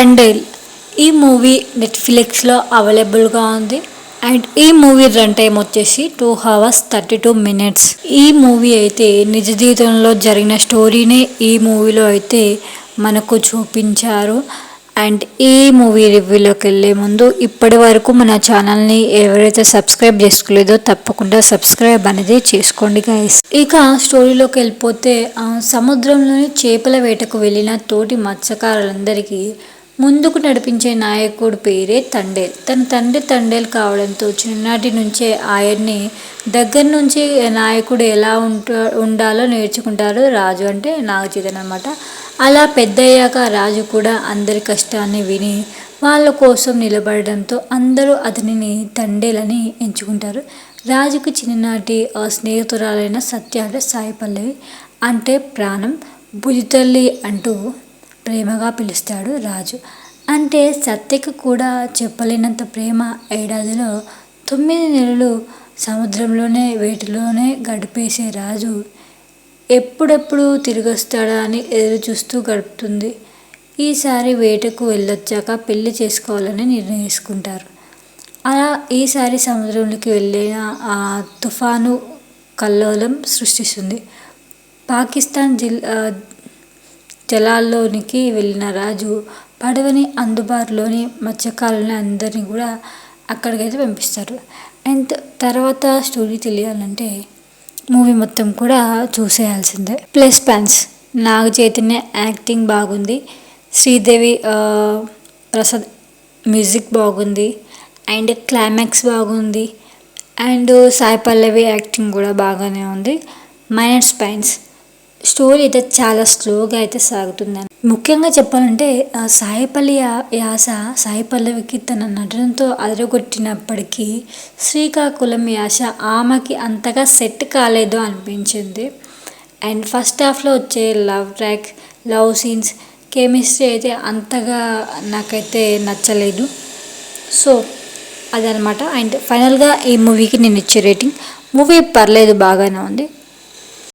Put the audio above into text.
తండేల్ ఈ మూవీ నెట్ఫ్లిక్స్లో అవైలబుల్గా ఉంది. అండ్ ఈ మూవీ రన్ టైం వచ్చేసి 2 hours 32 minutes. ఈ మూవీ అయితే నిజ జీవితంలో జరిగిన స్టోరీనే ఈ మూవీలో అయితే మనకు చూపించారు. అండ్ ఈ మూవీ రివ్యూలోకి వెళ్ళే ముందు ఇప్పటి వరకు మన ఛానల్ని ఎవరైతే సబ్స్క్రైబ్ చేసుకోలేదో తప్పకుండా సబ్స్క్రైబ్ అనేది చేసుకోండి గైస్. ఇక స్టోరీలోకి వెళ్ళిపోతే సముద్రంలోని చేపల వేటకు వెళ్ళిన తోటి మత్స్యకారులందరికీ ముందుకు నడిపించే నాయకుడు పేరే తండేల్. తన తండ్రి తండేల్ కావడంతో చిన్ననాటి నుంచే ఆయన్ని దగ్గర నుంచి నాయకుడు ఎలా ఉండాలో నేర్చుకుంటారు రాజు, అంటే నాగచైతన్య అన్నమాట. అలా పెద్దయ్యాక రాజు కూడా అందరి కష్టాన్ని విని వాళ్ళ కోసం నిలబడడంతో అందరూ అతనిని తండేల్ అని ఎంచుకుంటారు. రాజుకు చిన్ననాటి స్నేహితురాలైన సత్య అంటే సాయి పల్లవి అంటే ప్రాణం, బుజ్జితల్లి అంటూ ప్రేమగా పిలుస్తాడు రాజు. అంటే సత్యకు కూడా చెప్పలేనంత ప్రేమ. ఏడాదిలో 9 నెలలు సముద్రంలోనే వేటలోనే గడిపేసే రాజు ఎప్పుడెప్పుడు తిరిగి వస్తాడా అని ఎదురు చూస్తూ గడుపుతుంది. ఈసారి వేటకు వెళ్ళొచ్చాక పెళ్లి చేసుకోవాలని నిర్ణయించుకుంటారు. అలా ఈసారి సముద్రంలోకి వెళ్ళిన తుఫాను కల్లోలం సృష్టిస్తుంది. పాకిస్తాన్ జలాల్లోనికి వెళ్ళిన రాజు పడవని అందుబాటులోని మత్స్యకారులని అందరినీ కూడా అక్కడికైతే పంపిస్తారు. అండ్ తర్వాత స్టోరీ తెలియాలంటే మూవీ మొత్తం కూడా చూసేయాల్సిందే. Plus points: Naga Chaitanya acting బాగుంది, శ్రీదేవి ప్రసాద్ మ్యూజిక్ బాగుంది, అండ్ క్లైమాక్స్ బాగుంది, అండ్ సాయి పల్లవి యాక్టింగ్ కూడా బాగానే ఉంది. మైనస్ పాయింట్స్: స్టోరీ అయితే చాలా స్లోగా అయితే సాగుతుందని. ముఖ్యంగా చెప్పాలంటే సాయిపల్లి యాస సాయి పల్లవికి తన నటనతో అదరగొట్టినప్పటికీ శ్రీకాకుళం యాస ఆమెకి అంతగా సెట్ కాలేదు అనిపించింది. అండ్ ఫస్ట్ హాఫ్లో వచ్చే లవ్ సీన్స్, కెమిస్ట్రీ అయితే అంతగా నాకైతే నచ్చలేదు. సో అదనమాట. అండ్ ఫైనల్గా ఈ మూవీకి నేను ఇచ్చే రేటింగ్, మూవీ పర్లేదు, బాగానే ఉంది.